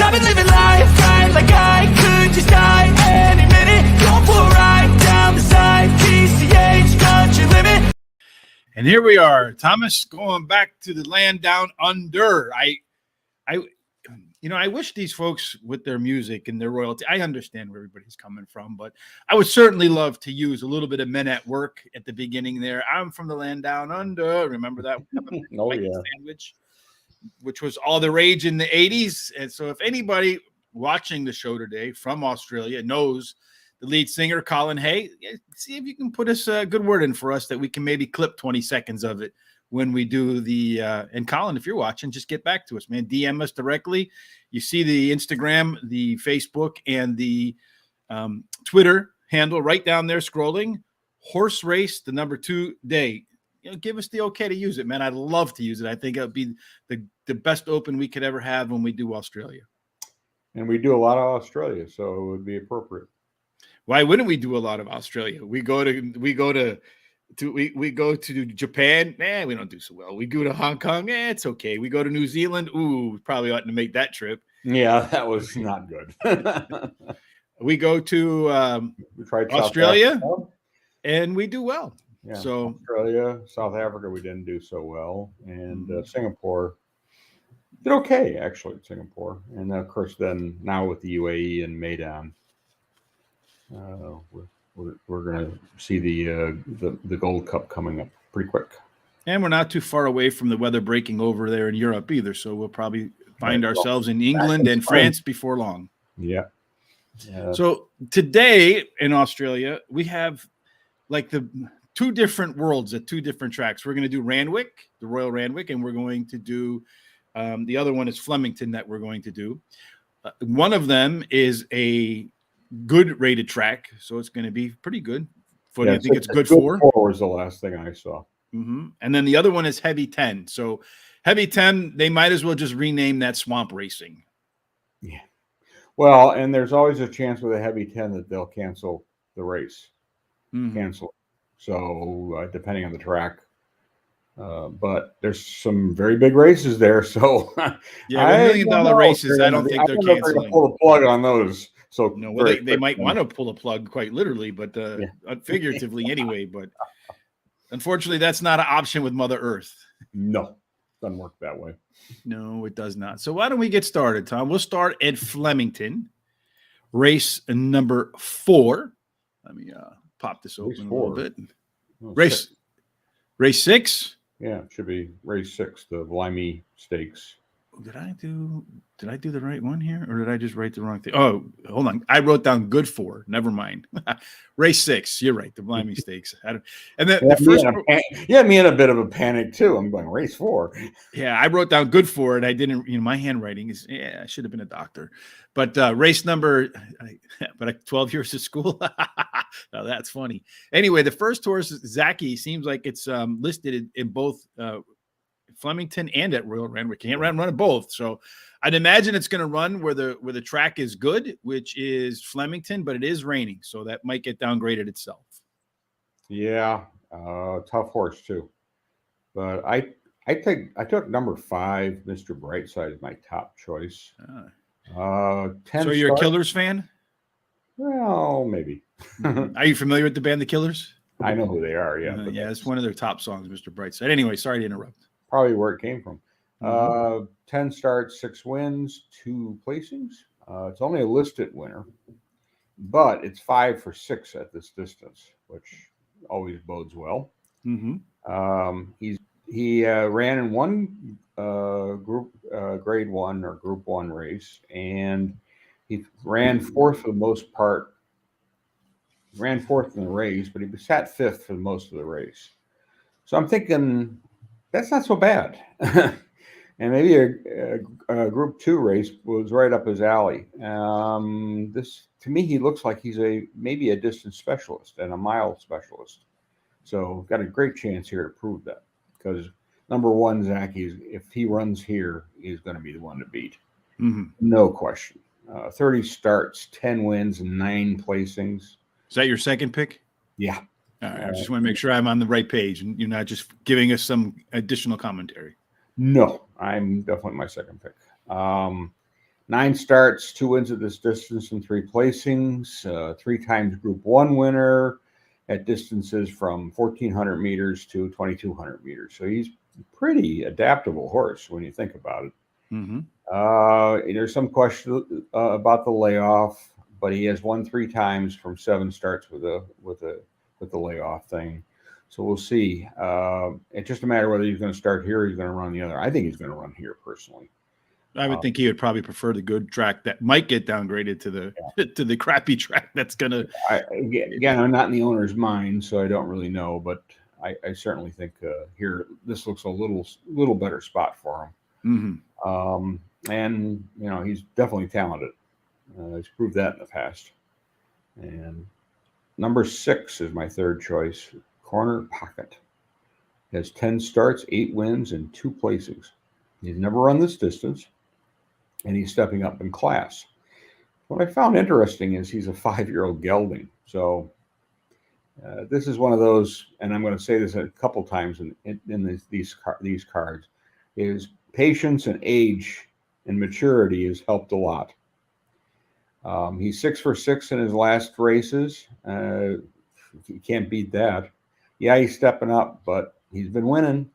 'Cause I've been living life right like I could just die any minute. Going for a ride down the side, PCH country limit. And here we are, Thomas, going back to the land down under. I wish these folks with their music and their royalty, I understand where everybody's coming from, but I would certainly love to use a little bit of Men at Work at the beginning there. I'm from the land down under. Remember that? Oh, yeah. Sandwich, which was all the rage in the 80s. And so if anybody watching the show today from Australia knows the lead singer, Colin Hay, see if you can put us a good word in for us that we can maybe clip 20 seconds of it when we do the and Colin, if you're watching, just get back to us, man. DM us directly. You see the Instagram, the Facebook, and the Twitter handle right down there scrolling. Horse Race, the number 2 day. Give us the okay to use it, man. I'd love to use it. I think it would be the best open we could ever have when we do Australia. And we do a lot of Australia, so it would be appropriate. Why wouldn't we do a lot of Australia? We go to Japan. We don't do so well. We go to Hong Kong. It's okay. We go to New Zealand. Ooh, we probably ought to make that trip. Yeah, that was not good. We go to we tried Australia, and we do well. Yeah, so Australia, South Africa, we didn't do so well, and Singapore did okay actually. Singapore, and of course, then now with the UAE and Maidan, we're going to see the Gold Cup coming up pretty quick. And we're not too far away from the weather breaking over there in Europe either, so we'll probably find ourselves in England and France before long. Yeah. So today in Australia, we have like the 2 different worlds at 2 different tracks. We're going to do Randwick, the Royal Randwick, and we're going to do the other one is Flemington that we're going to do. One of them is a good rated track, so it's going to be pretty good. I think it's good 4. 4 was the last thing I saw. And then the other one is Heavy 10. So Heavy 10, they might as well just rename that Swamp Racing. Yeah. Well, and there's always a chance with a Heavy 10 that they'll cancel the race. Cancel. So depending on the track. But there's some very big races there. So yeah, $1 million races. I don't think they're canceling. They're going to pull the plug on those. So no, well, they might want to pull a plug quite literally, but figuratively anyway. But unfortunately, that's not an option with Mother Earth. No, doesn't work that way. No, it does not. So why don't we get started, Tom? We'll start at Flemington, race number 4. Let me pop this open a little bit. Race 6. Yeah, it should be race 6, the Blamey Stakes. Did I do the right one here, or did I just write the wrong thing? Oh, hold on. I wrote down good 4. Never mind. Race 6. You're right. The Blamey Stakes. And then the first. Me in a bit of a panic too. I'm going race 4. Yeah, I wrote down good 4, and I didn't. My handwriting is. I should have been a doctor. But race number. 12 years of school. Now that's funny. Anyway, the first horse, Zaki, seems like it's listed in both. Flemington and at Royal Randwick. Can't run at both. So I'd imagine it's going to run where the track is good, which is Flemington, but it is raining. So that might get downgraded itself. Yeah. Tough horse too. But I took number 5, Mr. Brightside, as my top choice. 10. So you're a Killers fan? Well, maybe. Are you familiar with the band The Killers? I know who they are. Yeah. It's one of their top songs, Mr. Brightside. Anyway, sorry to interrupt. Probably where it came from. 10 starts, 6 wins, 2 placings. It's only a listed winner, but it's 5 for 6 at this distance, which always bodes well. He ran in one group grade 1 or group 1 race, and he ran 4th for the most part. Ran 4th in the race, but he sat 5th for most of the race. So I'm thinking that's not so bad. And maybe a group 2 race was right up his alley. This, to me, he looks like he's maybe a distance specialist and a mile specialist. So got a great chance here to prove that, because number 1, Zaki, if he runs here, he's going to be the one to beat. No question. 30 starts, 10 wins, and 9 placings. Is that your second pick? Yeah. All right, I just want to make sure I'm on the right page and you're not just giving us some additional commentary. No, I'm definitely my second pick. 9 starts, 2 wins at this distance, and 3 placings. 3 times Group 1 winner at distances from 1,400 meters to 2,200 meters. So he's a pretty adaptable horse when you think about it. Mm-hmm. There's some question about the layoff, but he has won 3 times from 7 starts with the layoff thing. So we'll see. It's just a matter of whether he's going to start here or he's going to run the other. I think he's going to run here personally. I would think he would probably prefer the good track that might get downgraded to the to the crappy track that's going to. Again, I'm not in the owner's mind, so I don't really know, but I certainly think here this looks a little better spot for him. Mm-hmm. And he's definitely talented. He's proved that in the past. And number 6 is my third choice. Corner Pocket. He has 10 starts, 8 wins, and 2 placings. He's never run this distance, and he's stepping up in class. What I found interesting is he's a 5-year-old gelding. So this is one of those, and I'm going to say this a couple times in these cards, is patience and age and maturity has helped a lot. He's 6 for 6 in his last races. You can't beat that. Yeah, he's stepping up, but he's been winning,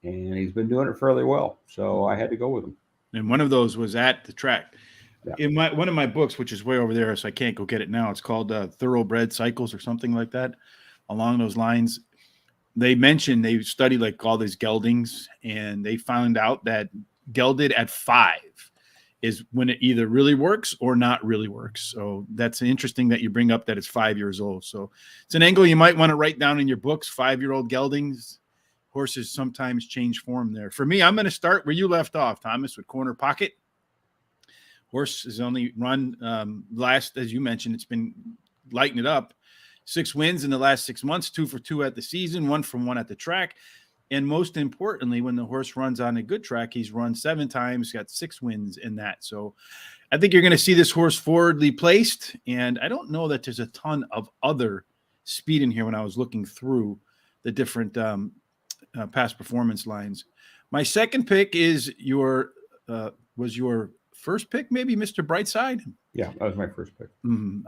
and he's been doing it fairly well. So I had to go with him. And one of those was at the track. Yeah. In one of my books, which is way over there, so I can't go get it now. It's called Thoroughbred Cycles or something like that. Along those lines, they mentioned they studied like all these geldings, and they found out that gelded at 5 is when it either really works or not really works. So that's interesting that you bring up that it's 5 years old. So it's an angle you might want to write down in your books. 5-year-old geldings, horses sometimes change form there. For me, I'm going to start where you left off, Thomas, with Corner Pocket. Horse has only run last, as you mentioned, it's been lighting it up. 6 wins in the last 6 months, 2 for 2 at the season, 1 from 1 at the track. And most importantly, when the horse runs on a good track, he's run 7 times, got 6 wins in that. So I think you're going to see this horse forwardly placed. And I don't know that there's a ton of other speed in here when I was looking through the different past performance lines. My second pick is was your first pick, maybe, Mr. Brightside? Yeah, that was my first pick.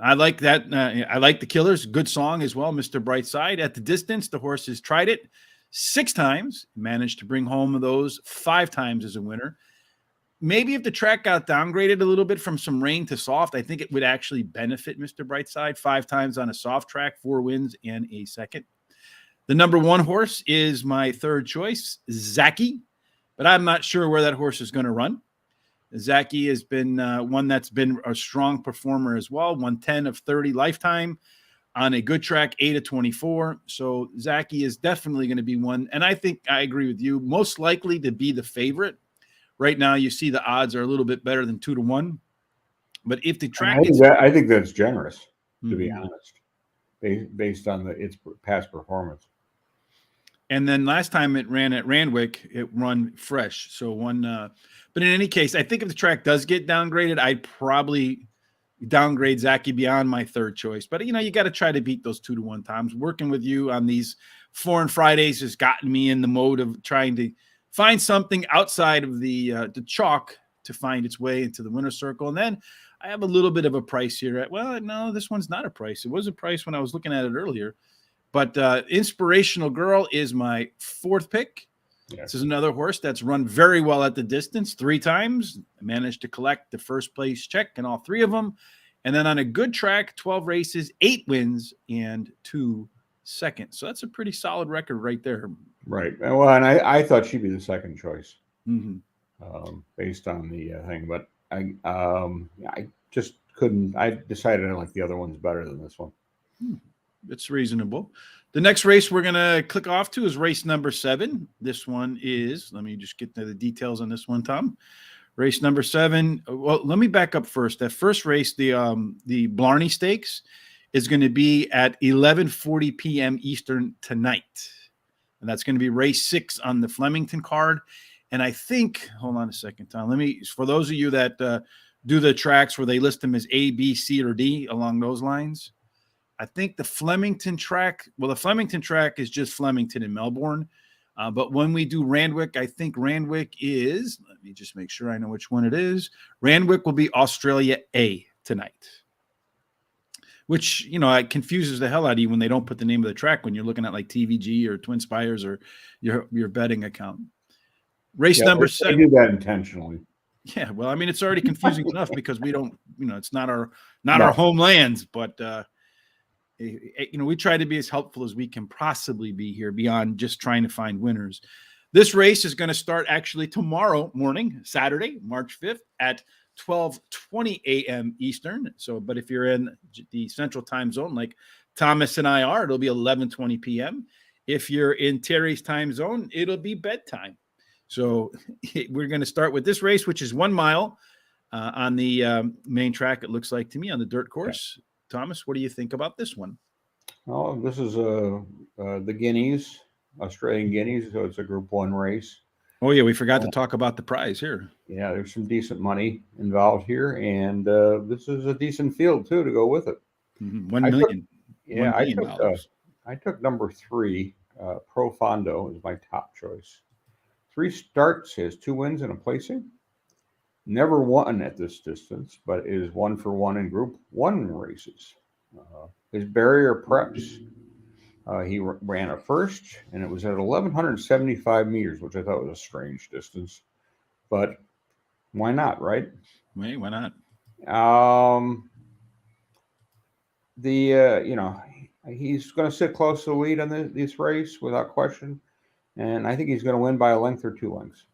I like that. I like the Killers. Good song as well, Mr. Brightside. At the distance, the horse has tried it 6 times, managed to bring home those 5 times as a winner. Maybe if the track got downgraded a little bit from some rain to soft, I think it would actually benefit Mr. Brightside. 5 times on a soft track, 4 wins and a second. The number 1 horse is my third choice, Zaki, but I'm not sure where that horse is going to run. Zaki has been one that's been a strong performer as well, won 10 of 30 lifetime. On a good track, 8 of 24. So Zaki is definitely going to be one. And I think I agree with you, most likely to be the favorite. Right now, you see the odds are a little bit better than 2 to 1. But if the track I think that's generous, to be honest, based on its past performance. And then last time it ran at Randwick, it run fresh. So but in any case, I think if the track does get downgraded, I'd probably downgrade Zaki beyond my third choice. But, you got to try to beat those 2 to 1 times. Working with you on these Foreign Fridays has gotten me in the mode of trying to find something outside of the chalk to find its way into the winner's circle. And then I have a little bit of a price here. Well, no, this one's not a price. It was a price when I was looking at it earlier. But Inspirational Girl is my 4th pick. Yeah. This is another horse that's run very well at the distance 3 times. I managed to collect the first place check in all 3 of them. And then on a good track, 12 races, 8 wins, and 2 seconds. So that's a pretty solid record right there. Right. Well, and I thought she'd be the second choice based on the thing. But I just couldn't. I decided I like the other ones better than this one. It's reasonable. The next race we're going to click off to is race number 7. This one is, let me just get to the details on this one, Tom. Race number 7. Well, let me back up first. That first race, the Blarney Stakes, is going to be at 11:40 p.m. Eastern tonight. And that's going to be race 6 on the Flemington card. And I think, hold on a second, Tom. For those of you that do the tracks where they list them as A, B, C, or D along those lines, I think the Flemington track is just Flemington in Melbourne. But when we do Randwick, I think Randwick is, let me just make sure I know which one it is. Randwick will be Australia A tonight, which, you know, it confuses the hell out of you when they don't put the name of the track when you're looking at like TVG or Twin Spires or your betting account. Race number 7. I do that intentionally. Yeah, well, I mean, it's already confusing enough because we don't, you know, it's not our homelands, but you know, we try to be as helpful as we can possibly be here beyond just trying to find winners. This race is going to start actually tomorrow morning, Saturday, March 5th at 12:20 a.m. Eastern. So, but if you're in the Central Time Zone, like Thomas and I are, it'll be 11:20 p.m. If you're in Terry's time zone, it'll be bedtime. So we're going to start with this race, which is 1 mile on the main track, it looks like to me, on the dirt course. Okay. Thomas, what do you think about this one? Oh, this is the Guineas, Australian Guineas, so it's a Group 1 race. Oh, yeah, we forgot to talk about the prize here. Yeah, there's some decent money involved here, and this is a decent field, too, to go with it. Mm-hmm. $1 million. I took number 3, Pro Fondo is my top choice. 3 starts, has 2 wins and a placing. Never won at this distance, but is 1 for 1 in Group 1 races. His barrier preps, he ran a first, and it was at 1,175 meters, which I thought was a strange distance. But why not, right? Why not? You know, he's going to sit close to the lead on this race without question. And I think he's going to win by a length or 2 lengths.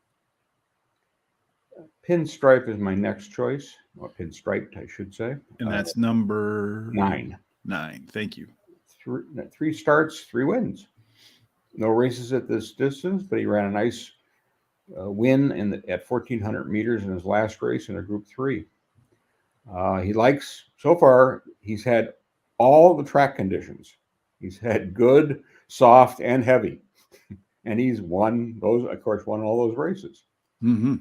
Pinstripe is my next choice. Or pinstriped, I should say. And that's number 9. 9. Thank you. 3 starts, 3 wins. No races at this distance, but he ran a nice win at 1,400 meters in his last race in a Group 3. He likes, so far, he's had all the track conditions. He's had good, soft, and heavy. And he's won all those races. Mm-hmm.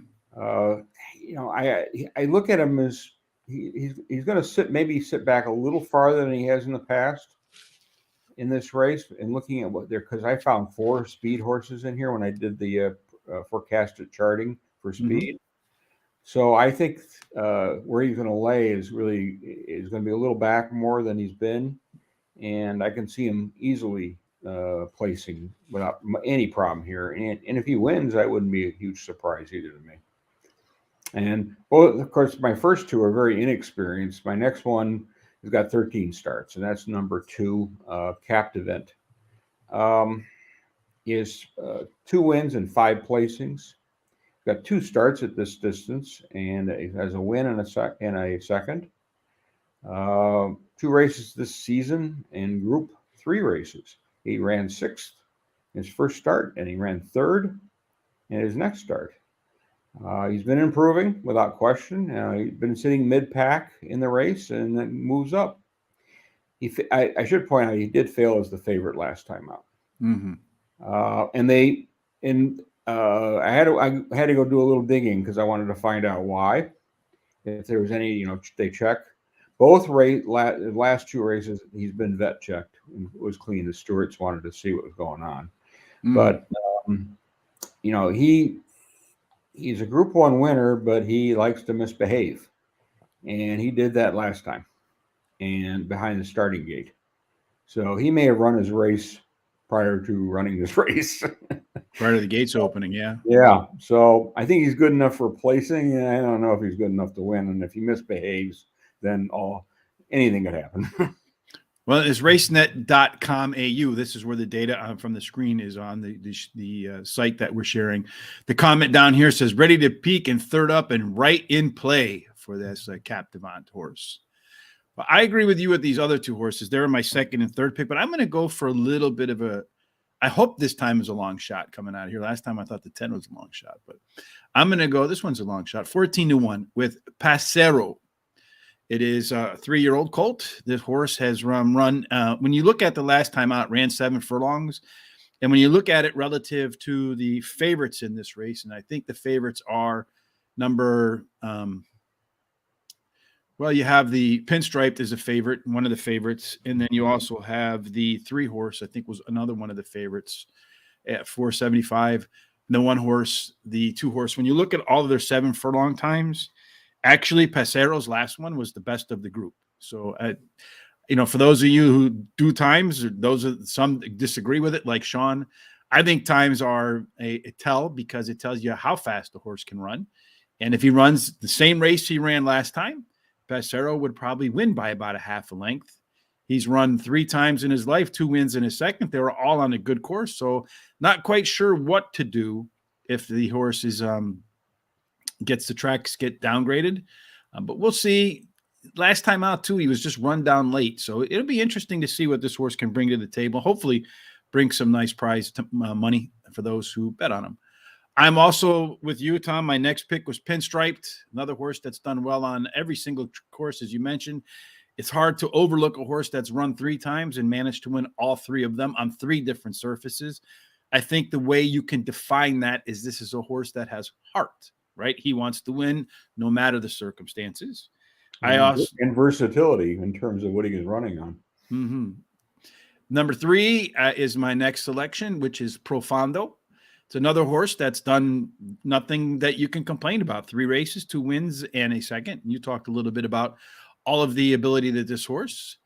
You know, I look at him as he's going to maybe sit back a little farther than he has in the past in this race. And looking at because I found 4 speed horses in here when I did the forecasted charting for speed. Mm-hmm. So I think where he's going to lay is going to be a little back more than he's been, and I can see him easily placing without any problem here. And if he wins, that wouldn't be a huge surprise either to me. And, well, of course, my first 2 are very inexperienced. My next one has got 13 starts, and that's number 2, Captivent. Is 2 wins and 5 placings. Got 2 starts at this distance, and it has a win and a second. 2 races this season in Group 3 races. He ran 6th in his first start, and he ran 3rd in his next start. He's been improving without question. He's been sitting mid-pack in the race and then moves up. I should point out he did fail as the favorite last time out. Mm-hmm. I had to go do a little digging because I wanted to find out why. If there was any, you know, they checked. Both last 2 races, he's been vet checked and was clean. The stewards wanted to see what was going on. Mm. But, you know, he's a Group 1 winner, but he likes to misbehave. And he did that last time and behind the starting gate. So he may have run his race prior to running this race. Prior to the gates opening, yeah. Yeah. So I think he's good enough for placing, and I don't know if he's good enough to win. And if he misbehaves, then anything could happen. Well, it's racenet.com.au. This is where the data from the screen is on the site that we're sharing. The comment down here says, ready to peak and 3rd up and right in play for this Captivant horse. Well, I agree with you with these other 2 horses. They're in my 2nd and 3rd pick, but I'm going to go for a little bit of I hope this time is a long shot coming out of here. Last time I thought the 10 was a long shot, but I'm going to go, this one's a long shot, 14-1 with Passero. It is a 3-year-old colt. This horse has run when you look at the last time out, ran 7 furlongs. And when you look at it relative to the favorites in this race, and I think the favorites are number, you have the Pinstriped as a favorite, one of the favorites. And then you also have the 3 horse, I think was another one of the favorites. at 475. The one horse, the 2 horse, when you look at all of their 7 furlong times, actually Pacero's last one was the best of the group. So, for those of you who do times, or those are some disagree with it, like Sean, I think times are a tell, because it tells you how fast the horse can run. And if he runs the same race he ran last time, Pacero would probably win by about a half a length. He's run 3 times in his life, 2 wins in his second. They were all on a good course. So not quite sure what to do if the horse is gets the tracks get downgraded. But we'll see. Last time out, too, he was just run down late. So it'll be interesting to see what this horse can bring to the table. Hopefully bring some nice prize money for those who bet on him. I'm also with you, Tom. My next pick was Pinstriped, another horse that's done well on every single course, as you mentioned. It's hard to overlook a horse that's run 3 times and managed to win all 3 of them on 3 different surfaces. I think the way you can define that is this is a horse that has heart, right? He wants to win no matter the circumstances. And versatility in terms of what he is running on. Mm-hmm. Number 3 is my next selection, which is Profondo. It's another horse that's done nothing that you can complain about. 3 races, 2 wins, and a second. You talked a little bit about all of the ability that this horse.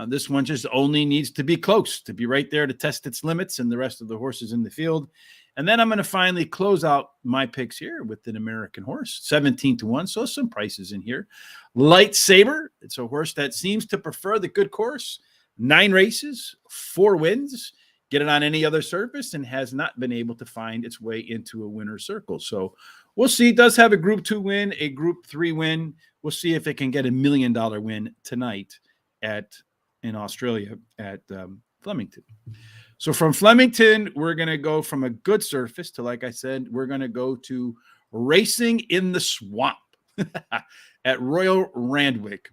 This one just only needs to be close, to be right there to test its limits and the rest of the horses in the field. And then I'm going to finally close out my picks here with an American horse, 17-1. So some prices in here. Lightsaber. It's a horse that seems to prefer the good course. 9 races, 4 wins. Get it on any other surface and has not been able to find its way into a winner's circle. So we'll see. It does have a Group 2 win, a Group 3 win. We'll see if it can get $1 million win tonight in Australia at Flemington. So from Flemington, we're going to go from a good surface to, like I said, we're going to go to racing in the swamp at Royal Randwick.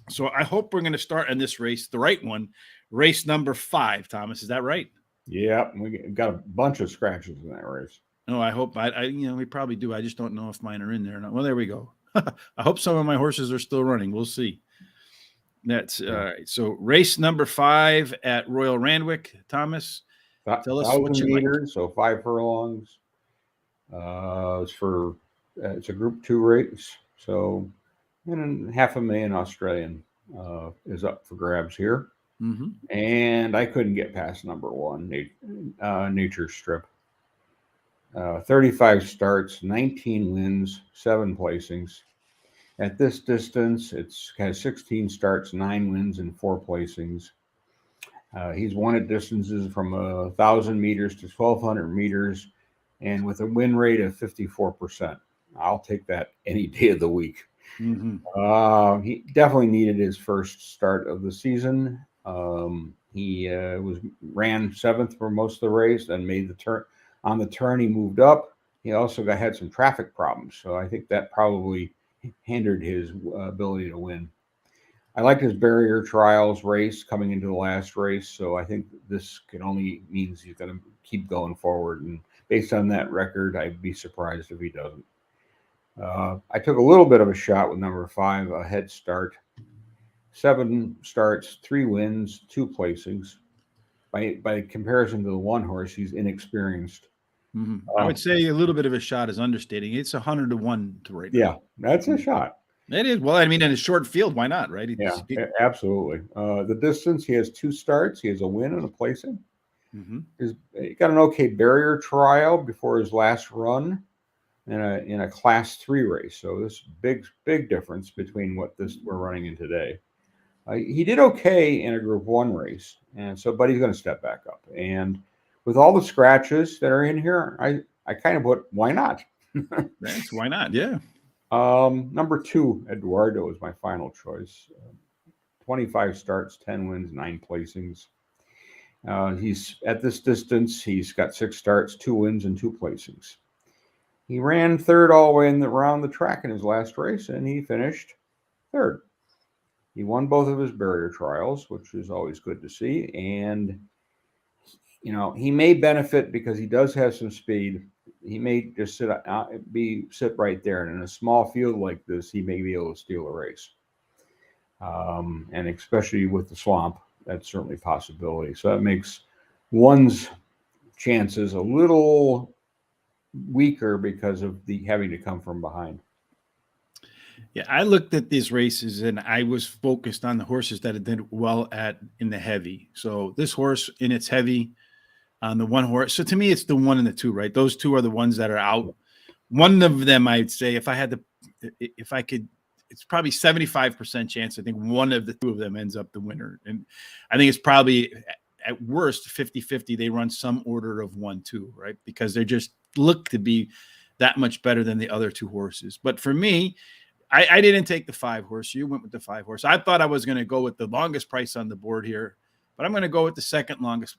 So I hope we're going to start on this race, the right one, race number 5, Thomas. Is that right? Yeah, we got a bunch of scratches in that race. No, I hope we probably do. I just don't know if mine are in there or not. Well, there we go. I hope some of my horses are still running. We'll see. That's all right. So race number 5 at Royal Randwick, Thomas. Tell us what you meters, like. So 5 furlongs. It's a Group 2 race. So, and $500,000 Australian is up for grabs here. Mm-hmm. And I couldn't get past number 1, Nature Strip. 35 starts, 19 wins, 7 placings. At this distance, it has 16 starts, 9 wins, and 4 placings. He's won at distances from 1,000 meters to 1,200 meters, and with a win rate of 54%. I'll take that any day of the week. Mm-hmm. He definitely needed his first start of the season. He ran 7th for most of the race, then made the turn. On the turn, he moved up. He also had some traffic problems, so I think that probably hindered his ability to win. I liked his barrier trials race coming into the last race, so I think this can only means he's going to keep going forward. And based on that record, I'd be surprised if he doesn't. I took a little bit of a shot with number 5, a head start. 7 starts, 3 wins, 2 placings. By comparison to the 1 horse, he's inexperienced. Mm-hmm. I would say a little bit of a shot is understating. It's 100-1 to right now. Yeah, that's a shot. It is. Well, I mean, in a short field, why not, right? Absolutely. The distance, he has 2 starts. He has a win and a placing. Mm-hmm. He got an okay barrier trial before his last run in a Class 3 race. So this big difference between what we're running in today. He did okay in a Group 1 race, but he's going to step back up. And with all the scratches that are in here, I kind of put, why not? Why not? Yeah. Number 2, Eduardo is my final choice. 25 starts, 10 wins, 9 placings. He's at this distance. He's got 6 starts, 2 wins, and 2 placings. He ran 3rd all the way around the track in his last race, and he finished 3rd. He won both of his barrier trials, which is always good to see. And, he may benefit because he does have some speed. He may just sit right there. And in a small field like this, he may be able to steal a race. And especially with the swamp, that's certainly a possibility. So that makes 1's chances a little weaker because of the having to come from behind. Yeah, I looked at these races and I was focused on the horses that did well in the heavy. So this horse in its heavy on the one horse. So to me, it's the 1 and the 2, right? Those 2 are the ones that are out. One of them, I'd say, if I could, it's probably 75% chance. I think one of the 2 of them ends up the winner. And I think it's probably at worst 50-50. They run some order of 1-2, right? Because they just look to be that much better than the other 2 horses. But for me, I didn't take the 5 horse. You went with the 5 horse. I thought I was going to go with the longest price on the board here, but I'm going to go with the second longest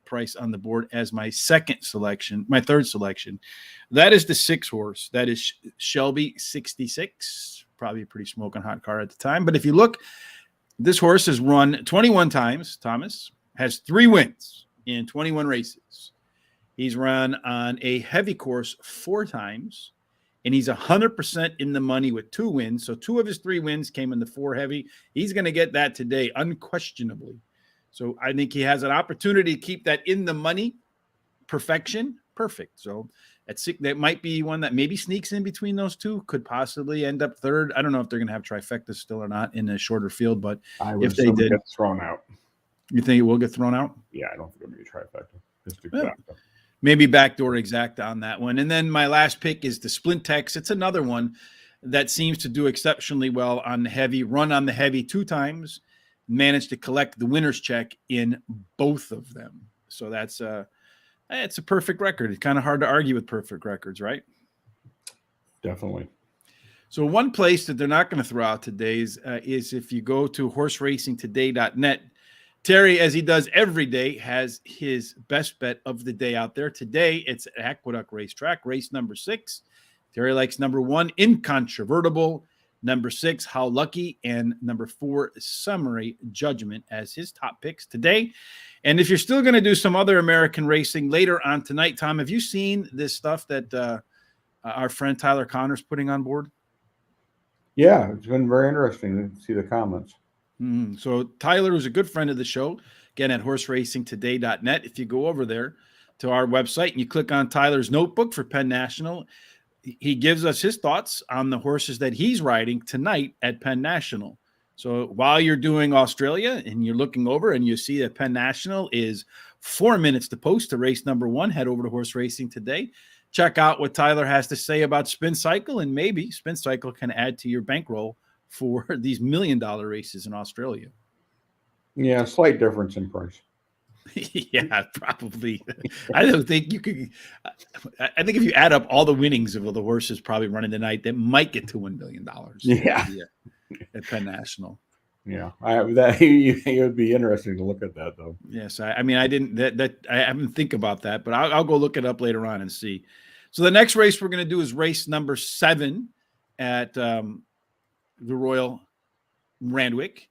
price on the board as my second selection, my third selection. That is the 6 horse. That is Shelby 66, probably a pretty smoking hot car at the time. But if you look, this horse has run 21 times, Thomas, has 3 wins in 21 races. He's run on a heavy course 4 times. And he's 100% in the money with 2 wins. So 2 of his 3 wins came in the 4 heavy. He's going to get that today, unquestionably. So I think he has an opportunity to keep that in the money perfection. Perfect. So that might be one that maybe sneaks in between those 2, could possibly end up third. I don't know if they're going to have trifectas still or not in a shorter field, but if they did, get thrown out. You think it will get thrown out? Yeah, I don't think it'll be a trifecta. Just exacta. Maybe backdoor exacta on that one. And then my last pick is the Splintex. It's another one that seems to do exceptionally well on the heavy, run on the heavy 2 times, managed to collect the winner's check in both of them. So it's a perfect record. It's kind of hard to argue with perfect records, right? Definitely. So one place that they're not going to throw out today is if you go to horseracingtoday.net, Terry, as he does every day, has his best bet of the day out there. Today, it's at Aqueduct Racetrack, race number 6. Terry likes number 1, Incontrovertible, number 6, How Lucky, and number 4, Summary Judgment as his top picks today. And if you're still going to do some other American racing later on tonight, Tom, have you seen this stuff that our friend Tyler Connor's putting on board? Yeah, it's been very interesting to see the comments. So Tyler was a good friend of the show, again, at horseracingtoday.net. If you go over there to our website and you click on Tyler's notebook for Penn National, he gives us his thoughts on the horses that he's riding tonight at Penn National. So while you're doing Australia and you're looking over and you see that Penn National is 4 minutes to post to race number 1, head over to Horse Racing Today. Check out what Tyler has to say about Spin Cycle, and maybe Spin Cycle can add to your bankroll for these $1 million races in Australia. Yeah, slight difference in price. Yeah, probably. I don't think you could. I think if you add up all the winnings of all the horses probably running tonight, that might get to $1 billion. Yeah, at Penn National. Yeah, it would be interesting to look at that though. Yes, I mean I didn't I haven't think about that, but I'll go look it up later on and see. So the next race we're going to do is race number 7 at the Royal Randwick.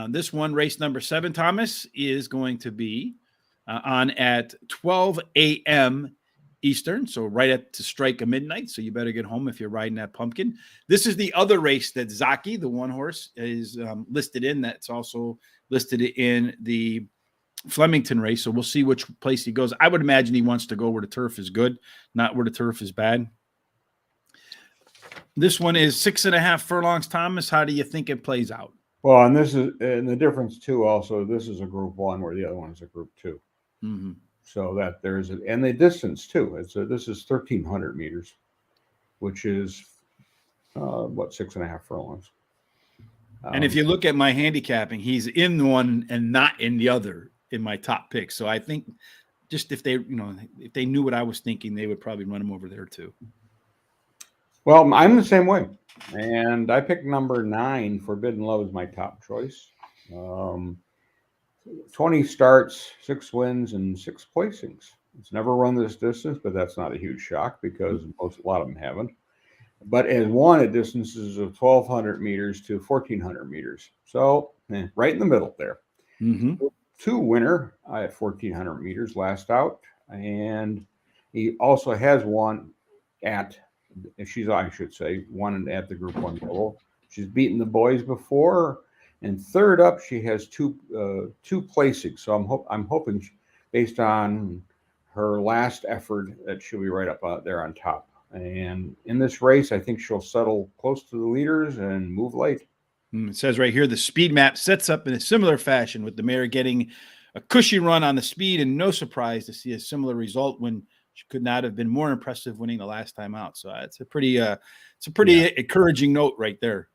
This one, race number 7, Thomas, is going to be on at 12 a.m. Eastern, so right at to strike a midnight. So you better get home if you're riding that pumpkin. This is the other race that Zaki, the one horse, is listed in. That's also listed in the Flemington race. So we'll see which place he goes. I would imagine he wants to go where the turf is good, not where the turf is bad. This one is 6.5 furlongs, Thomas. How do you think it plays out? Well, and the difference too. Also, this is a Group 1 where the other one is a Group 2. Mm-hmm. So that and the distance too. This is 1,300 meters, which is 6.5 furlongs. And if you look at my handicapping, he's in one and not in the other in my top pick. So I think just if they knew what I was thinking, they would probably run him over there too. Well, I'm the same way, and I picked number 9, Forbidden Love, as my top choice. 20 starts, 6 wins, and 6 placings. It's never run this distance, but that's not a huge shock because a lot of them haven't. But it won at distances of 1,200 meters to 1,400 meters. So right in the middle there. Mm-hmm. 2 winner at 1,400 meters last out. And he also has won won at the Group 1 level. She's beaten the boys before. And third up, she has two placings. So I'm hoping, based on her last effort that she'll be right up out there on top. And in this race, I think she'll settle close to the leaders and move late. It says right here, the speed map sets up in a similar fashion, with the mare getting a cushy run on the speed, and no surprise to see a similar result when she could not have been more impressive winning the last time out. So it's a pretty encouraging note right there.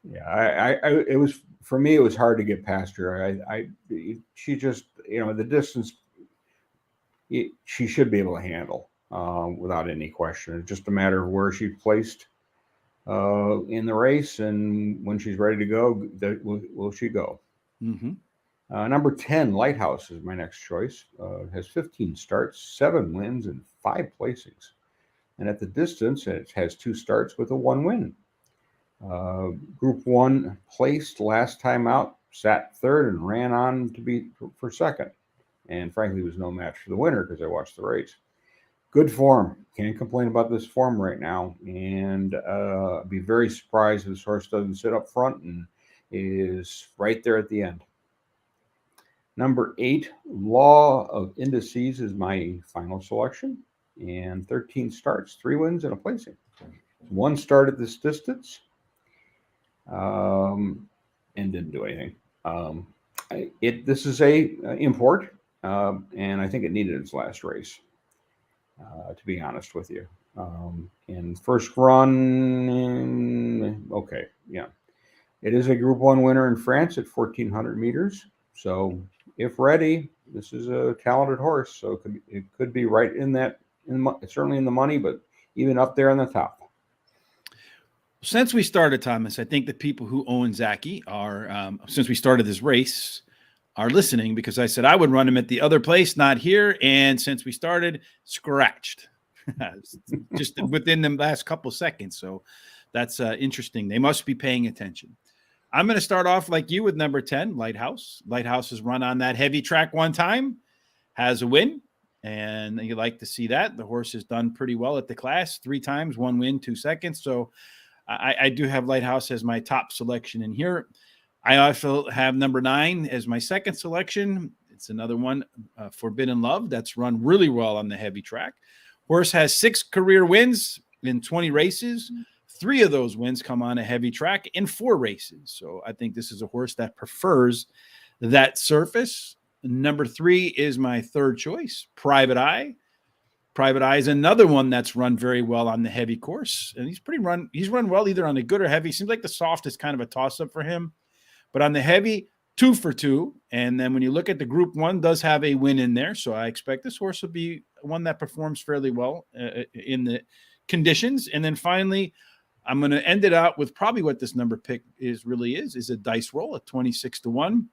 Yeah, it was, for me, it was hard to get past her. She just, the distance, she should be able to handle without any question. It's just a matter of where she's placed in the race, and when she's ready to go, will she go? Mm-hmm. Number 10, Lighthouse, is my next choice. Has 15 starts, 7 wins, and 5 placings. And at the distance, it has 2 starts with a 1 win. Group 1 placed last time out, sat third, and ran on to be for second. And frankly, was no match for the winner because I watched the race. Good form. Can't complain about this form right now. And be very surprised if this horse doesn't sit up front and is right there at the end. Number 8, Law of Indices, is my final selection. And 13 starts, 3 wins, and a placing. 1 start at this distance. And didn't do anything. This is a import, and I think it needed its last race, to be honest with you. In first run, okay, yeah. It is a Group 1 winner in France at 1,400 meters. So if ready, this is a talented horse. So it could be right in that, certainly in the money, but even up there on the top. Since we started, Thomas, I think the people who own Zachy are, since we started this race, are listening, because I said I would run him at the other place, not here. And since we started, scratched just within the last couple seconds. So that's interesting. They must be paying attention. I'm going to start off like you with number 10, Lighthouse. Lighthouse has run on that heavy track one time, has a win. And you like to see that. The horse has done pretty well at the class, 3 times, 1 win, 2 seconds. So I do have Lighthouse as my top selection in here. I also have number 9 as my second selection. It's another one, Forbidden Love, that's run really well on the heavy track. Horse has 6 career wins in 20 races. 3 of those wins come on a heavy track in 4 races. So I think this is a horse that prefers that surface. Number 3 is my third choice, Private Eye. Private Eye is another one that's run very well on the heavy course. And he's run well either on the good or heavy. Seems like the soft is kind of a toss-up for him. But on the heavy, 2 for 2. And then when you look at the Group 1, does have a win in there. So I expect this horse will be one that performs fairly well in the conditions. And then finally, I'm going to end it out with probably what this number pick is a dice roll at 26-1.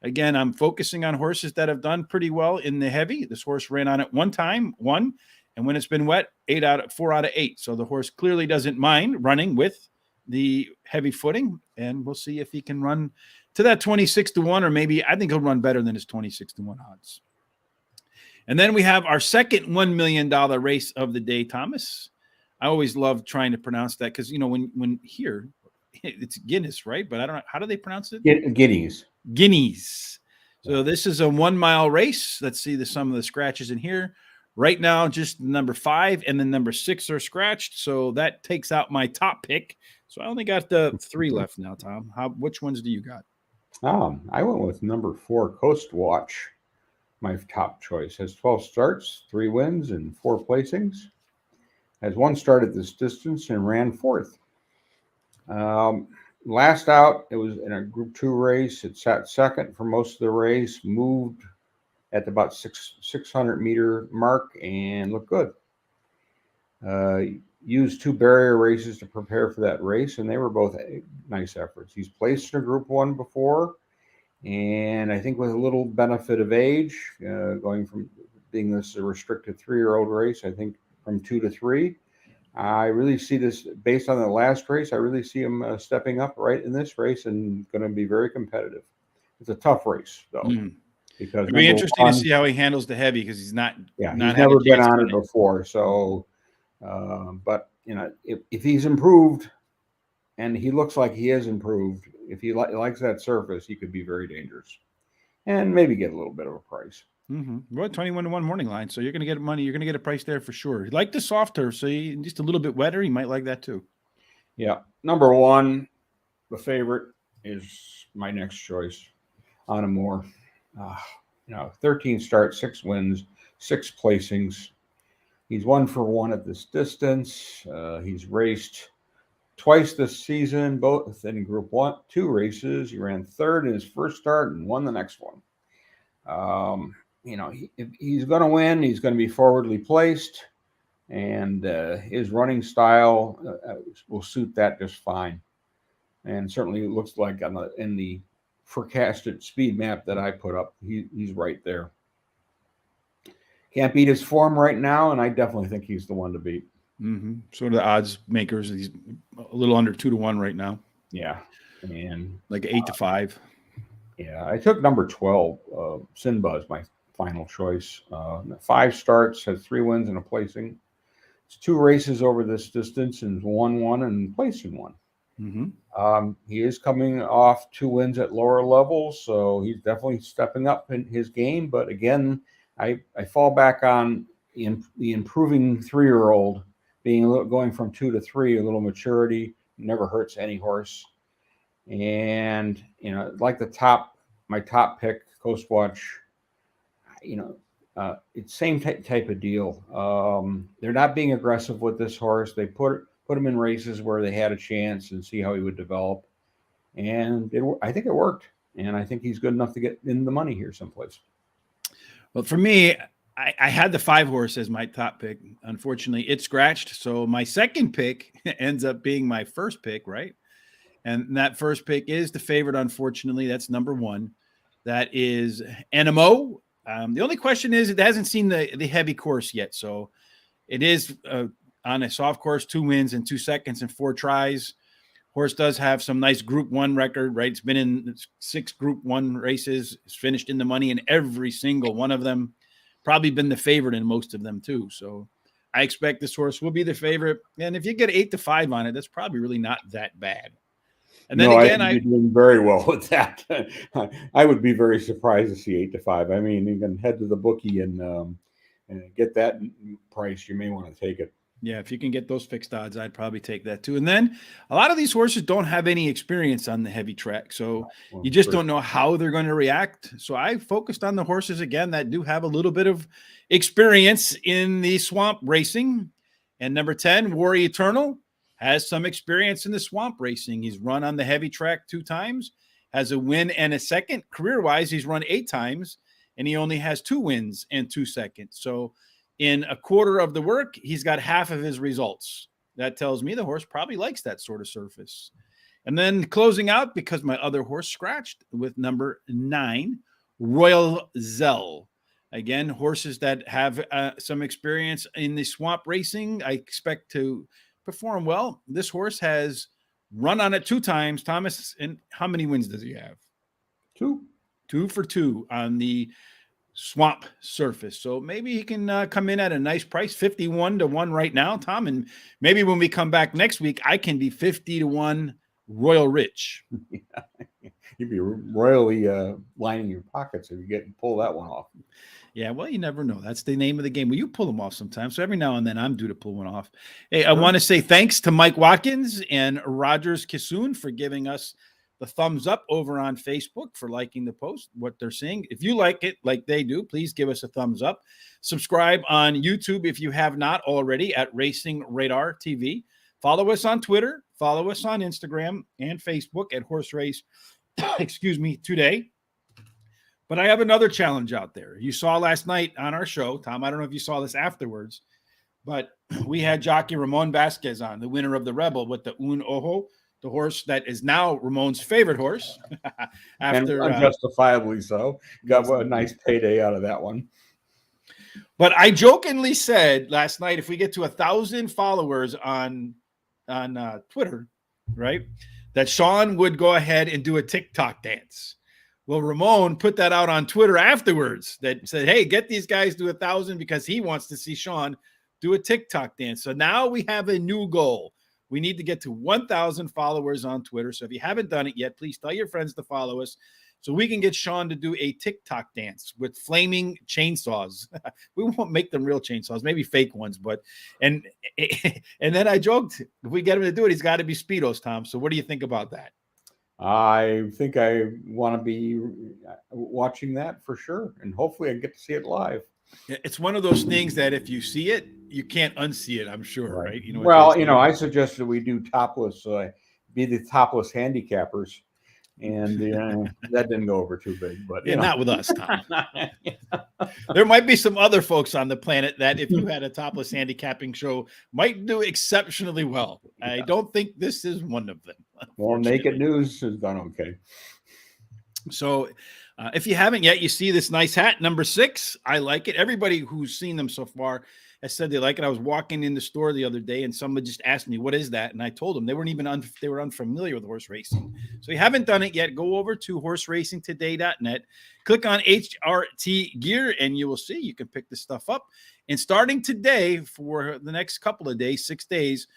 Again, I'm focusing on horses that have done pretty well in the heavy. This horse ran on it 1 time, won. And when it's been wet, 4 out of 8. So the horse clearly doesn't mind running with the heavy footing. And we'll see if he can run to that 26-1, or maybe I think he'll run better than his 26-1 odds. And then we have our second $1 million race of the day, Thomas. I always love trying to pronounce that because, when here, it's Guinness, right? But I don't know. How do they pronounce it? Guineas. So this is a 1 mile race. Let's see some of the scratches in here. Right now, just number 5 and then number 6 are scratched. So that takes out my top pick. So I only got the 3 left now, Tom. Which ones do you got? I went with number 4, Coast Watch. My top choice has 12 starts, 3 wins, and 4 placings. Has 1 start at this distance and ran 4th. Last out, it was in a Group 2 race. It sat second for most of the race, moved at about 600 meter mark, and looked good. Used 2 barrier races to prepare for that race, and they were both nice efforts. He's placed in a Group 1 before, and I think with a little benefit of age, going from being this a restricted 3-year-old race, I think from 2 to 3. I really see this, based on the last race, I really see him stepping up right in this race and going to be very competitive. It's a tough race, though. Because it'll be interesting to see how he handles the heavy, because he's not. Yeah, he's never been on it before. So, but if he's improved, and he looks like he is improved, if he likes that surface, he could be very dangerous, and maybe get a little bit of a price. Well, 21 to 1 morning line. So you're going to get money. You're going to get a price there for sure. You like the soft turf, so you just a little bit wetter. You might like that too. Yeah. Number one, the favorite is my next choice, Anna Moore. 13 starts, 6 wins, 6 placings. He's 1 for 1 at this distance. He's raced twice this season, both in Group 1, 2 races. He ran third in his first start and won the next one. If he's going to win, he's going to be forwardly placed, and his running style will suit that just fine. And certainly it looks like in the forecasted speed map that I put up, he's right there. Can't beat his form right now, and I definitely think he's the one to beat. Sort of the odds makers. He's a little under 2 to 1 right now. Yeah, and like 8 to 5. Yeah, I took number 12, Sinba, as my final choice. 5 starts, has 3 wins and a placing. It's 2 races over this distance and won 1 and placed in 1. He is coming off 2 wins at lower levels, so he's definitely stepping up in his game. But again, I fall back on the improving 3-year-old going from 2 to 3. A little maturity never hurts any horse. And like my top pick, Coast Watch. It's same type of deal. They're not being aggressive with this horse. They put him in races where they had a chance and see how he would develop. And I think it worked. And I think he's good enough to get in the money here someplace. Well, for me, I had the 5 horse as my top pick. Unfortunately, it scratched. So my second pick ends up being my first pick, right? And that first pick is the favorite, unfortunately. That's number 1. That is NMO. The only question is it hasn't seen the heavy course yet. So it is on a soft course, 2 wins in 2 seconds and 4 tries. Horse does have some nice Group 1 record, right? It's been in 6 Group 1 races. It's finished in the money in every single one of them. Probably been the favorite in most of them too. So I expect this horse will be the favorite. And if you get 8 to 5 on it, that's probably really not that bad. And then again, I'd be doing very well with that. I would be very surprised to see 8 to 5. I mean, you can head to the bookie and get that price. You may want to take it. Yeah, if you can get those fixed odds, I'd probably take that too. And then a lot of these horses don't have any experience on the heavy track, so you just don't know how they're going to react. So I focused on the horses again that do have a little bit of experience in the swamp racing. And number 10, Warrior Eternal, has some experience in the swamp racing. He's run on the heavy track 2 times, has a win and a second. Career-wise, he's run 8 times, and he only has 2 wins and 2 seconds. So in a quarter of the work, he's got half of his results. That tells me the horse probably likes that sort of surface. And then closing out, because my other horse scratched, with number 9, Royal Zell. Again, horses that have some experience in the swamp racing, I expect to perform well. This horse has run on it 2 times, Thomas. And how many wins does he have? 2. 2 for 2 on the swamp surface. So maybe he can come in at a nice price, 51 to 1 right now, Tom. And maybe when we come back next week, I can be 50 to 1 Royal Rich. You'd be royally lining your pockets if you pull that one off. Yeah, well, you never know. That's the name of the game. Well, you pull them off sometimes. So every now and then I'm due to pull one off. Hey, I want to say thanks to Mike Watkins and Rogers Kissoon for giving us the thumbs up over on Facebook, for liking the post, what they're seeing. If you like it like they do, please give us a thumbs up. Subscribe on YouTube if you have not already at Racing Radar TV. Follow us on Twitter. Follow us on Instagram and Facebook at Horse Race, today. But I have another challenge out there. You saw last night on our show, Tom, I don't know if you saw this afterwards, but we had jockey Ramon Vasquez on, the winner of the Rebel, with the Un Ojo, the horse that is now Ramon's favorite horse. After and unjustifiably so. Got a nice payday out of that one. But I jokingly said last night, if we get to 1,000 followers on Twitter, right, that Sean would go ahead and do a TikTok dance. Well, Ramon put that out on Twitter afterwards that said, hey, get these guys to 1,000 because he wants to see Sean do a TikTok dance. So now we have a new goal. We need to get to 1,000 followers on Twitter. So if you haven't done it yet, please tell your friends to follow us. so we can get Sean to do a TikTok dance with flaming chainsaws. We won't make them real chainsaws, maybe fake ones, but and then I joked, if we get him to do it, he's got to be Speedos, Tom. So what do you think about that? I think I want to be watching that for sure, and hopefully I get to see it live. It's one of those things that if you see it, you can't unsee it, I'm sure, right? You know, well, I suggested we do topless, be the topless handicappers, and that didn't go over too big. But not with us, Tom. There might be some other folks on the planet that, if you had a topless handicapping show, might do exceptionally well. Yeah. I don't think this is one of them. Well, Naked News has done okay. So if you haven't yet, you see this nice hat, number 6. I like it. Everybody who's seen them so far has said they like it. I was walking in the store the other day and someone just asked me, what is that? And I told them they weren't even they were unfamiliar with horse racing. So if you haven't done it yet, go over to horseracingtoday.net, click on HRT gear, and you will see you can pick this stuff up. And starting today for the next couple of days, 6 days,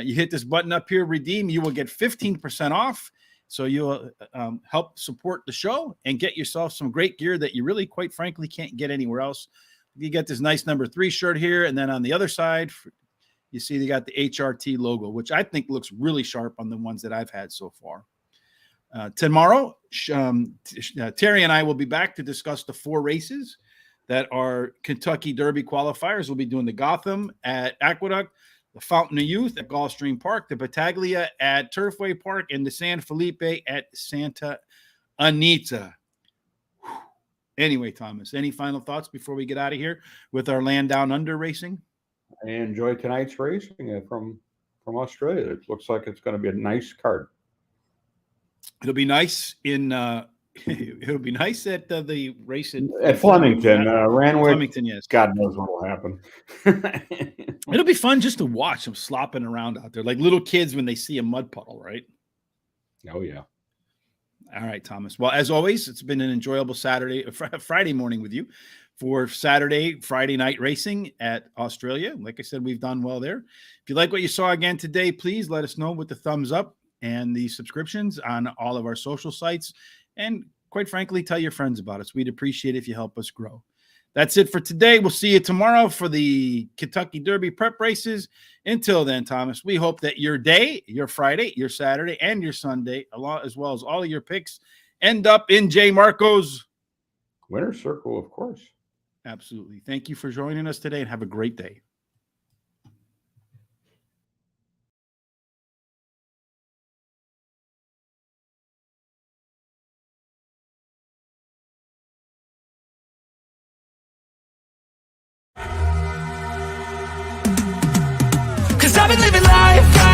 you hit this button up here, redeem, you will get 15% off. So you'll help support the show and get yourself some great gear that you really, quite frankly, can't get anywhere else. You get this nice number 3 shirt here. And then on the other side, you see they got the HRT logo, which I think looks really sharp on the ones that I've had so far. Tomorrow, Terry and I will be back to discuss the 4 races that are Kentucky Derby qualifiers. We'll be doing the Gotham at Aqueduct, the Fountain of Youth at Gulfstream Park, the Battaglia at Turfway Park, and the San Felipe at Santa Anita. Anyway, Thomas, any final thoughts before we get out of here with our Land Down Under racing? I enjoy tonight's racing from Australia. It looks like it's going to be a nice card. It'll be nice in it'll be nice at the race at Flemington, Randwick. Flemington, yes. God knows what will happen. It'll be fun just to watch them slopping around out there like little kids when they see a mud puddle, right? Oh yeah. All right, Thomas. Well, as always, it's been an enjoyable Friday morning with you for Friday night racing at Australia. Like I said, we've done well there. If you like what you saw again today, please let us know with the thumbs up and the subscriptions on all of our social sites. And quite frankly, tell your friends about us. We'd appreciate it if you help us grow. That's it for today. We'll see you tomorrow for the Kentucky Derby prep races. Until then, Thomas, we hope that your day, your Friday, your Saturday, and your Sunday, as well as all of your picks, end up in J. Marco's winner's circle, of course. Absolutely. Thank you for joining us today, and have a great day. Cause I've been living life